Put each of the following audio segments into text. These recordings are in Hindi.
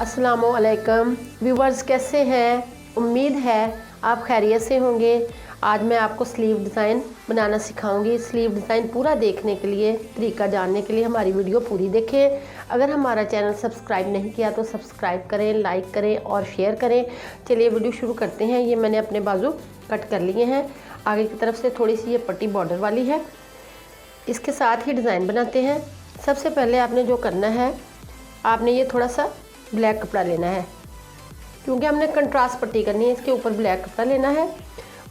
अस्सलामुअलैकुम व्यूवर्स, कैसे हैं? उम्मीद है आप खैरियत से होंगे। आज मैं आपको स्लीव डिज़ाइन बनाना सिखाऊंगी। स्लीव डिज़ाइन पूरा देखने के लिए, तरीका जानने के लिए हमारी वीडियो पूरी देखें। अगर हमारा चैनल सब्सक्राइब नहीं किया तो सब्सक्राइब करें, लाइक करें और शेयर करें। चलिए वीडियो शुरू करते हैं। ये मैंने अपने बाजू कट कर लिए हैं। आगे की तरफ से थोड़ी सी ये पट्टी बॉर्डर वाली है। इसके साथ ही डिज़ाइन बनाते हैं। सबसे पहले आपने जो करना है, आपने ये थोड़ा सा ब्लैक कपड़ा लेना है, क्योंकि हमने कंट्रास्ट पट्टी करनी है। इसके ऊपर ब्लैक कपड़ा लेना है।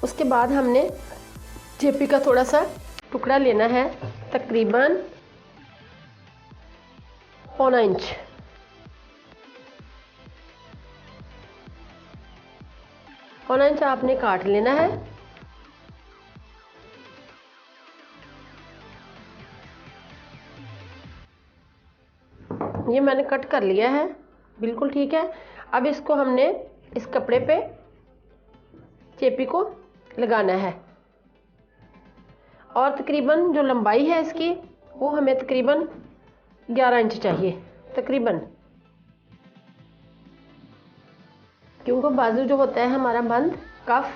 उसके बाद हमने जेपी का थोड़ा सा टुकड़ा लेना है, तकरीबन 1.25 इंच। पौना इंच आपने काट लेना है। ये मैंने कट कर लिया है, बिल्कुल ठीक है। अब इसको हमने इस कपड़े पे चेपी को लगाना है और तकरीबन जो लंबाई है इसकी, वो हमें तकरीबन 11 इंच चाहिए तकरीबन, क्योंकि बाजू जो होता है हमारा बंद कफ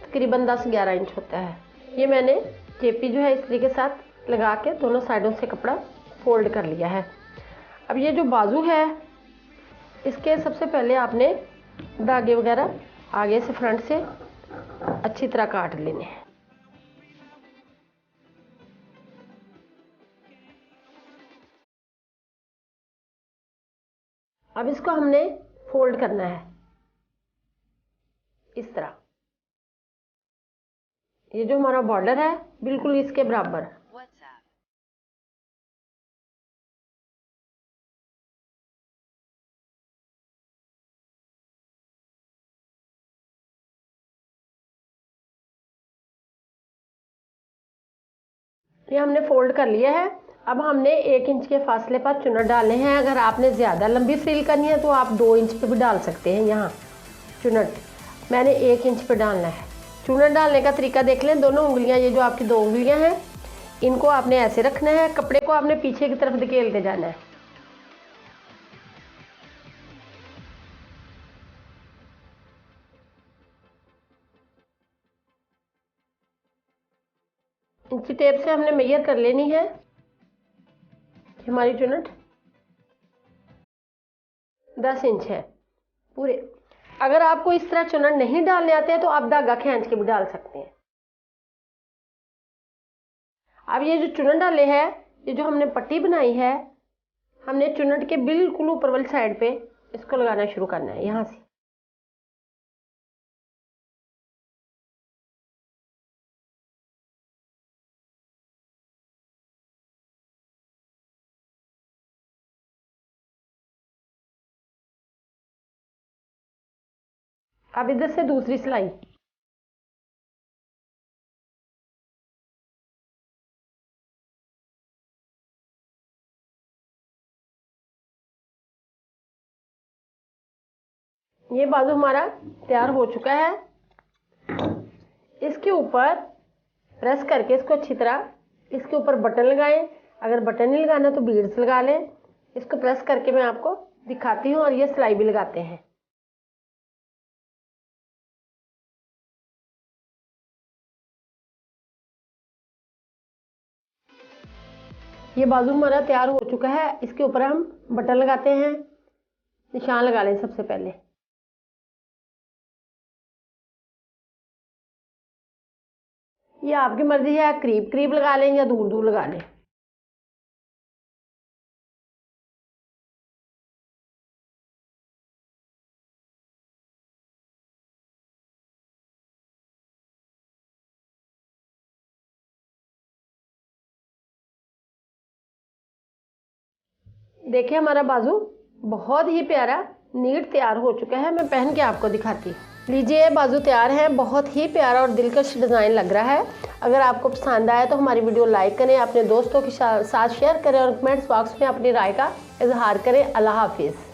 तकरीबन 10-11 इंच होता है। ये मैंने चेपी जो है इस्त्री के साथ लगा के दोनों साइडों से कपड़ा फोल्ड कर लिया है। अब ये जो बाजू है, इसके सबसे पहले आपने धागे वगैरह आगे से फ्रंट से अच्छी तरह काट लेने हैं। अब इसको हमने फोल्ड करना है इस तरह। ये जो हमारा बॉर्डर है बिल्कुल इसके बराबर। ये हमने फोल्ड कर लिया है। अब हमने 1 इंच के फासले पर चुनट डालने हैं। अगर आपने ज़्यादा लंबी फ्रिल करनी है तो आप 2 इंच पे भी डाल सकते हैं। यहाँ चुनट मैंने 1 इंच पे डालना है। चुनट डालने का तरीका देख लें। दोनों उंगलियां, ये जो आपकी 2 उंगलियां हैं, इनको आपने ऐसे रखना है। कपड़े को आपने पीछे की तरफ धकेलते जाना है। इंची टेप से हमने मेजर कर लेनी है हमारी चुनट 10 इंच है पूरे। अगर आपको इस तरह चुनट नहीं डालने आते हैं तो आप धागा खींच के भी डाल सकते हैं। अब ये जो चुनट डाले है, ये जो हमने पट्टी बनाई है, हमने चुनट के बिल्कुल ऊपर वाली साइड पे इसको लगाना शुरू करना है। यहाँ से अब इधर से दूसरी सिलाई, ये बाजू हमारा तैयार हो चुका है। इसके ऊपर प्रेस करके इसको अच्छी तरह, इसके ऊपर बटन लगाएं। अगर बटन नहीं लगाना तो बीड्स लगा लें। इसको प्रेस करके मैं आपको दिखाती हूँ। और ये सिलाई भी लगाते हैं। ये बाजू हमारा तैयार हो चुका है। इसके ऊपर हम बटन लगाते हैं। निशान लगा लें सबसे पहले। ये आपकी मर्जी है, करीब करीब लगा लें या दूर दूर लगा लें। देखिए हमारा बाजू बहुत ही प्यारा नीट तैयार हो चुका है। मैं पहन के आपको दिखाती हूँ। लीजिए, बाजू तैयार है। बहुत ही प्यारा और दिलकश डिज़ाइन लग रहा है। अगर आपको पसंद आया तो हमारी वीडियो लाइक करें, अपने दोस्तों के साथ शेयर करें और कमेंट्स बॉक्स में अपनी राय का इजहार करें। अल्लाह हाफिज़।